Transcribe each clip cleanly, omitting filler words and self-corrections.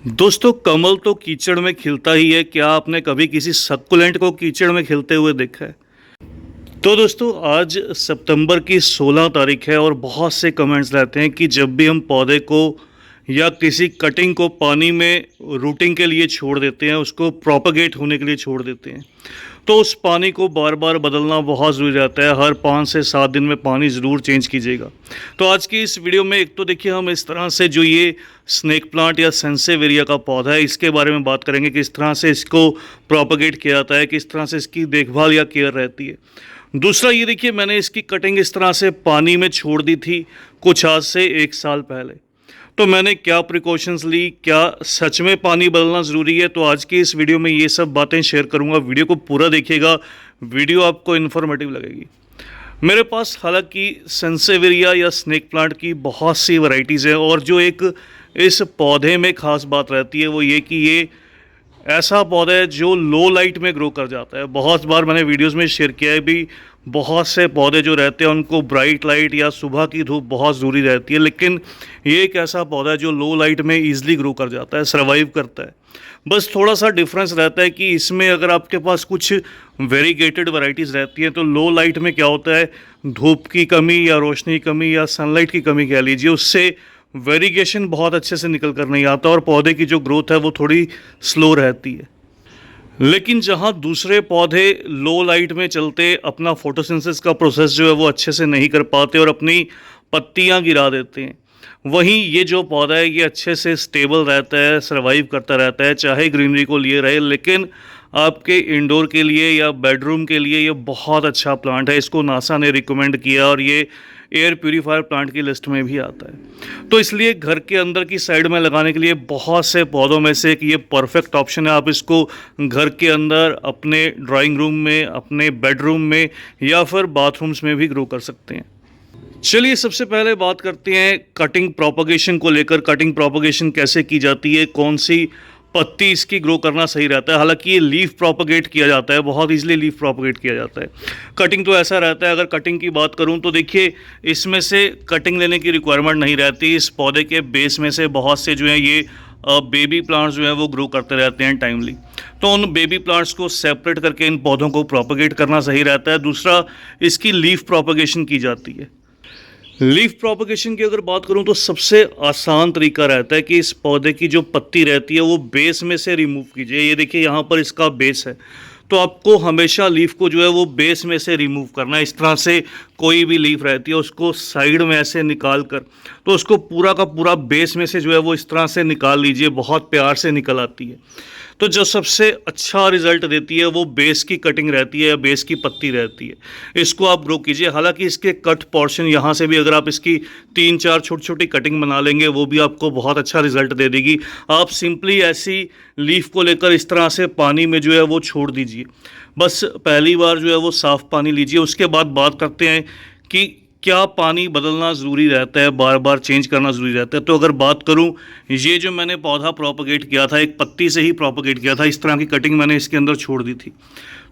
दोस्तों, कमल तो कीचड़ में खिलता ही है। क्या आपने कभी किसी सक्कुलेंट को कीचड़ में खिलते हुए देखा है? तो दोस्तों, आज सितंबर की 16 तारीख है और बहुत से कमेंट्स रहते हैं कि जब भी हम पौधे को या किसी कटिंग को पानी में रूटिंग के लिए छोड़ देते हैं, उसको प्रोपगेट होने के लिए छोड़ देते हैं, तो उस पानी को बार बार बदलना बहुत ज़रूरी रहता है। हर 5 से 7 दिन में पानी ज़रूर चेंज कीजिएगा। तो आज की इस वीडियो में एक तो देखिए, हम इस तरह से जो ये स्नेक प्लांट या सेंसेवेरिया का पौधा है, इसके बारे में बात करेंगे, किस तरह से इसको प्रोपगेट किया जाता है, किस तरह से इसकी देखभाल या केयर रहती है। दूसरा ये देखिए, मैंने इसकी कटिंग इस तरह से पानी में छोड़ दी थी कुछ आज से 1 साल पहले। तो मैंने क्या प्रिकॉशंस ली, क्या सच में पानी बदलना ज़रूरी है, तो आज की इस वीडियो में ये सब बातें शेयर करूंगा। वीडियो को पूरा देखिएगा, वीडियो आपको इन्फॉर्मेटिव लगेगी। मेरे पास हालांकि सेंसेवेरिया या स्नेक प्लांट की बहुत सी वैरायटीज़ हैं, और जो एक इस पौधे में ख़ास बात रहती है वो ये कि ये ऐसा पौधा है जो लो लाइट में ग्रो कर जाता है। बहुत बार मैंने वीडियोस में शेयर किया है भी, बहुत से पौधे जो रहते हैं उनको ब्राइट लाइट या सुबह की धूप बहुत ज़रूरी रहती है, लेकिन ये एक ऐसा पौधा है जो लो लाइट में ईजिली ग्रो कर जाता है, सर्वाइव करता है। बस थोड़ा सा डिफरेंस रहता है कि इसमें अगर आपके पास कुछ वेरीगेटेड वैरायटीज़ रहती हैं तो लो लाइट में क्या होता है, धूप की कमी या रोशनी की कमी या सनलाइट की कमी कह लीजिए, उससे वेरिगेशन बहुत अच्छे से निकल कर नहीं आता और पौधे की जो ग्रोथ है वो थोड़ी स्लो रहती है। लेकिन जहाँ दूसरे पौधे लो लाइट में चलते अपना फोटोसिंथेसिस का प्रोसेस जो है वो अच्छे से नहीं कर पाते और अपनी पत्तियाँ गिरा देते हैं, वहीं ये जो पौधा है ये अच्छे से स्टेबल रहता है, सर्वाइव करता रहता है, चाहे ग्रीनरी को लिए रहे। लेकिन आपके इंडोर के लिए या बेडरूम के लिए ये बहुत अच्छा प्लांट है। इसको नासा ने रिकमेंड किया और ये एयर प्यूरीफायर प्लांट की लिस्ट में भी आता है। तो इसलिए घर के अंदर की साइड में लगाने के लिए बहुत से पौधों में से एक ये परफेक्ट ऑप्शन है। आप इसको घर के अंदर, अपने ड्राइंग रूम में, अपने बेडरूम में या फिर बाथरूम्स में भी ग्रो कर सकते हैं। चलिए, सबसे पहले बात करते हैं कटिंग प्रोपगेशन को लेकर। कटिंग प्रोपगेशन कैसे की जाती है, कौन सी पत्ती इसकी ग्रो करना सही रहता है। हालांकि ये लीफ प्रोपगेट किया जाता है, बहुत इजीली लीफ प्रोपगेट किया जाता है। कटिंग तो ऐसा रहता है, अगर कटिंग की बात करूं तो देखिए, इसमें से कटिंग लेने की रिक्वायरमेंट नहीं रहती। इस पौधे के बेस में से बहुत से जो हैं ये बेबी प्लांट्स जो हैं वो ग्रो करते रहते हैं टाइमली। तो उन बेबी प्लांट्स को सेपरेट करके इन पौधों को प्रोपगेट करना सही रहता है। दूसरा, इसकी लीफ प्रोपगेशन की जाती है। लीफ प्रोपगेशन की अगर बात करूं तो सबसे आसान तरीका रहता है कि इस पौधे की जो पत्ती रहती है वो बेस में से रिमूव कीजिए। ये देखिए, यहाँ पर इसका बेस है, तो आपको हमेशा लीफ को जो है वो बेस में से रिमूव करना है। इस तरह से कोई भी लीफ रहती है उसको साइड में ऐसे निकाल कर, तो उसको पूरा का पूरा बेस में से जो है वो इस तरह से निकाल लीजिए, बहुत प्यार से निकल आती है। तो जो सबसे अच्छा रिजल्ट देती है वो बेस की कटिंग रहती है या बेस की पत्ती रहती है। इसको आप ग्रो कीजिए। हालांकि इसके कट पोर्शन यहाँ से भी अगर आप इसकी 3-4 छोटी छोटी कटिंग बना लेंगे, वो भी आपको बहुत अच्छा रिजल्ट दे देगी। आप सिंपली ऐसी लीफ को लेकर इस तरह से पानी में जो है वो छोड़ दीजिए। बस पहली बार जो है वो साफ़ पानी लीजिए। उसके बाद बात करते हैं कि क्या पानी बदलना ज़रूरी रहता है, बार बार चेंज करना ज़रूरी रहता है। तो अगर बात करूं, ये जो मैंने पौधा प्रोपगेट किया था, एक पत्ती से ही प्रोपगेट किया था, इस तरह की कटिंग मैंने इसके अंदर छोड़ दी थी।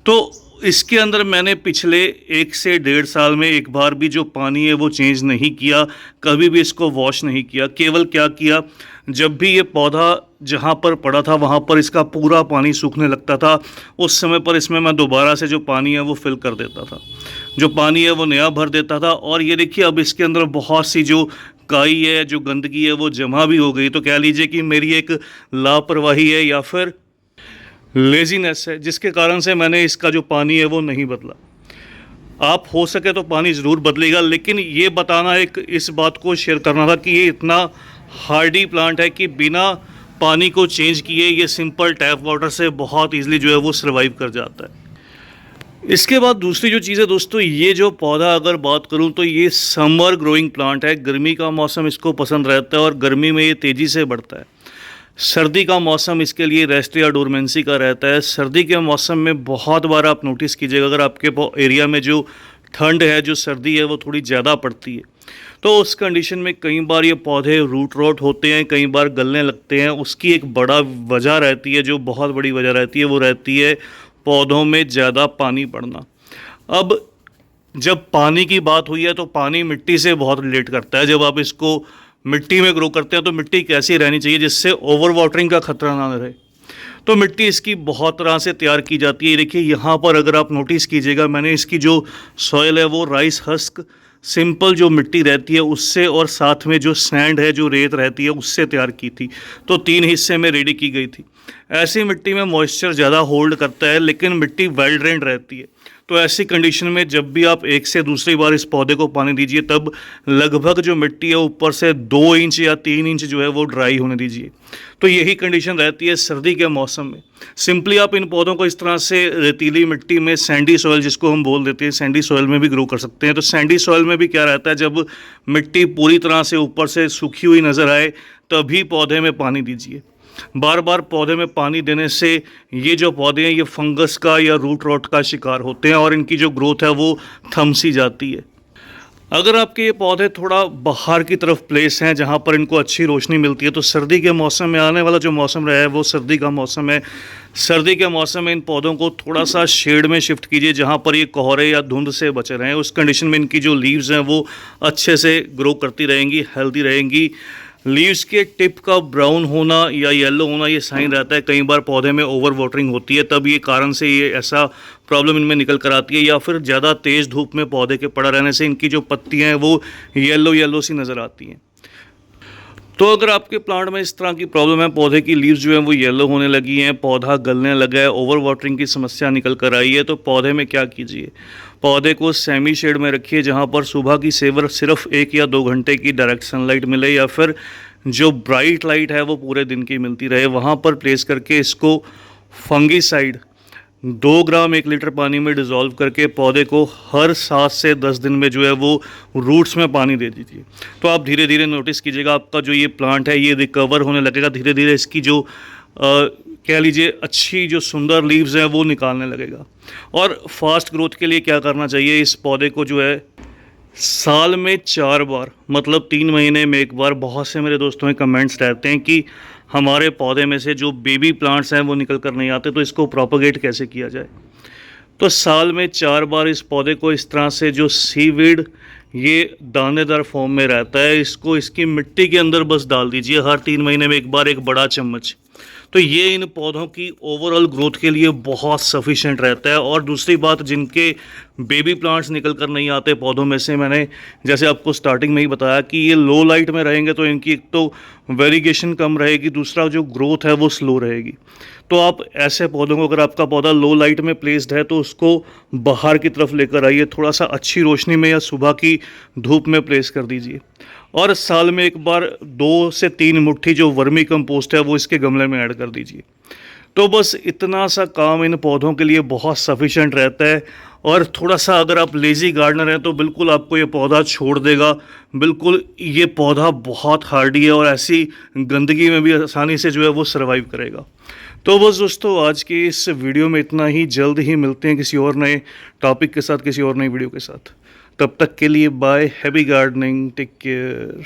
तो इसके अंदर मैंने पिछले 1 से 1.5 साल में एक बार भी जो पानी है वो चेंज नहीं किया, कभी भी इसको वॉश नहीं किया। केवल क्या किया, जब भी ये पौधा जहाँ पर पड़ा था वहाँ पर इसका पूरा पानी सूखने लगता था, उस समय पर इसमें मैं दोबारा से जो पानी है वो फिल कर देता था, जो पानी है वो नया भर देता था। और ये देखिए, अब इसके अंदर बहुत सी जो काई है, जो गंदगी है वो जमा भी हो गई। तो कह लीजिए कि मेरी एक लापरवाही है या फिर लेजीनेस है, जिसके कारण से मैंने इसका जो पानी है वो नहीं बदला। आप हो सके तो पानी ज़रूर बदलेगा, लेकिन ये बताना, एक इस बात को शेयर करना था कि ये इतना हार्डी प्लांट है कि बिना पानी को चेंज किए ये सिंपल टैप वाटर से बहुत ईजिली जो है वो सर्वाइव कर जाता है। इसके बाद दूसरी जो चीज़ है दोस्तों, ये जो पौधा अगर बात करूं तो ये समर ग्रोइंग प्लांट है। गर्मी का मौसम इसको पसंद रहता है और गर्मी में ये तेज़ी से बढ़ता है। सर्दी का मौसम इसके लिए रेस्ट या डोरमेंसी का रहता है। सर्दी के मौसम में बहुत बार आप नोटिस कीजिएगा, अगर आपके एरिया में जो ठंड है, जो सर्दी है वो थोड़ी ज़्यादा पड़ती है, तो उस कंडीशन में कई बार ये पौधे रूट रॉट होते हैं, कई बार गलने लगते हैं। उसकी एक बड़ा वजह रहती है, जो बहुत बड़ी वजह रहती है, वो रहती है पौधों में ज़्यादा पानी पड़ना। अब जब पानी की बात हुई है तो पानी मिट्टी से बहुत रिलेट करता है। जब आप इसको मिट्टी में ग्रो करते हैं तो मिट्टी कैसी रहनी चाहिए जिससे ओवर वाटरिंग का खतरा ना रहे। तो मिट्टी इसकी बहुत तरह से तैयार की जाती है। देखिए यहाँ पर अगर आप नोटिस कीजिएगा, मैंने इसकी जो सॉइल है वो राइस हस्क सिंपल जो मिट्टी रहती है उससे और साथ में जो सैंड है, जो रेत रहती है, उससे तैयार की थी। तो 3 हिस्से में रेडी की गई थी। ऐसी मिट्टी में मॉइस्चर ज़्यादा होल्ड करता है लेकिन मिट्टी वेल ड्रेन्ड रहती है। तो ऐसी कंडीशन में जब भी आप एक से दूसरी बार इस पौधे को पानी दीजिए तब लगभग जो मिट्टी है ऊपर से 2 इंच या 3 इंच जो है वो ड्राई होने दीजिए। तो यही कंडीशन रहती है सर्दी के मौसम में। सिंपली आप इन पौधों को इस तरह से रेतीली मिट्टी में, सैंडी सॉइल जिसको हम बोल देते हैं, सैंडी सॉइल में भी ग्रो कर सकते हैं। तो सैंडी सॉइल में भी क्या रहता है, जब मिट्टी पूरी तरह से ऊपर से सूखी हुई नज़र आए तभी पौधे में पानी दीजिए। बार बार पौधे में पानी देने से ये जो पौधे हैं ये फंगस का या रूट रॉट का शिकार होते हैं और इनकी जो ग्रोथ है वो थम सी जाती है। अगर आपके ये पौधे थोड़ा बाहर की तरफ प्लेस हैं जहाँ पर इनको अच्छी रोशनी मिलती है, तो सर्दी के मौसम में, आने वाला जो मौसम रहा है वो सर्दी का मौसम है, सर्दी के मौसम में इन पौधों को थोड़ा सा शेड में शिफ्ट कीजिए जहाँ पर ये कोहरे या धुंध से बचे रहें। उस कंडीशन में इनकी जो लीव्स हैं वो अच्छे से ग्रो करती रहेंगी, हेल्दी रहेंगी। लीव्स के टिप का ब्राउन होना या येलो होना ये साइन रहता है कई बार पौधे में ओवर वाटरिंग होती है, तब ये कारण से ये ऐसा प्रॉब्लम इनमें निकल कर आती है। या फिर ज़्यादा तेज़ धूप में पौधे के पड़ा रहने से इनकी जो पत्तियां हैं वो येलो सी नज़र आती हैं। तो अगर आपके प्लांट में इस तरह की प्रॉब्लम है, पौधे की लीव्स जो है वो येलो होने लगी हैं, पौधा गलने लगा है, ओवर वाटरिंग की समस्या निकल कर आई है, तो पौधे में क्या कीजिए, पौधे को सेमी शेड में रखिए जहाँ पर सुबह की सेवर सिर्फ 1 या 2 घंटे की डायरेक्ट सनलाइट मिले या फिर जो ब्राइट लाइट है वो पूरे दिन की मिलती रहे। वहाँ पर प्लेस करके इसको फंगीसाइड 2 ग्राम 1 लीटर पानी में डिज़ोल्व करके पौधे को हर 7 से 10 दिन में जो है वो रूट्स में पानी दे दीजिए। तो आप धीरे धीरे नोटिस कीजिएगा आपका जो ये प्लांट है ये रिकवर होने लगेगा, धीरे धीरे इसकी जो कह लीजिए अच्छी जो सुंदर लीव्स हैं वो निकालने लगेगा। और फास्ट ग्रोथ के लिए क्या करना चाहिए, इस पौधे को जो है साल में 4 बार, मतलब 3 महीने में 1 बार, बहुत से मेरे दोस्तों के कमेंट्स रहते हैं कि हमारे पौधे में से जो बेबी प्लांट्स हैं वो निकल कर नहीं आते, तो इसको प्रोपोगेट कैसे किया जाए। तो साल में 4 बार इस पौधे को इस तरह से, जो सीवीड ये दानेदार फॉर्म में रहता है, इसको इसकी मिट्टी के अंदर बस डाल दीजिए हर 3 महीने में 1 बार, 1 बड़ा चम्मच। तो ये इन पौधों की ओवरऑल ग्रोथ के लिए बहुत सफिशेंट रहता है। और दूसरी बात, जिनके बेबी प्लांट्स निकल कर नहीं आते पौधों में से, मैंने जैसे आपको स्टार्टिंग में ही बताया कि ये लो लाइट में रहेंगे तो इनकी एक तो वेरिगेशन कम रहेगी, दूसरा जो ग्रोथ है वो स्लो रहेगी। तो आप ऐसे पौधों को, अगर आपका पौधा लो लाइट में प्लेस्ड है तो उसको बाहर की तरफ लेकर आइए, थोड़ा सा अच्छी रोशनी में या सुबह की धूप में प्लेस कर दीजिए। और साल में 1 बार 2 से 3 मुट्ठी जो वर्मी कंपोस्ट है वो इसके गमले में ऐड कर दीजिए। तो बस इतना सा काम इन पौधों के लिए बहुत सफिशेंट रहता है। और थोड़ा सा अगर आप लेज़ी गार्डनर हैं तो बिल्कुल आपको ये पौधा छोड़ देगा। बिल्कुल ये पौधा बहुत हार्डी है और ऐसी गंदगी में भी आसानी से जो है वो सर्वाइव करेगा। तो बस दोस्तों, आज की इस वीडियो में इतना ही। जल्द ही मिलते हैं किसी और नए टॉपिक के साथ, किसी और नई वीडियो के साथ। तब तक के लिए bye, happy gardening, take care.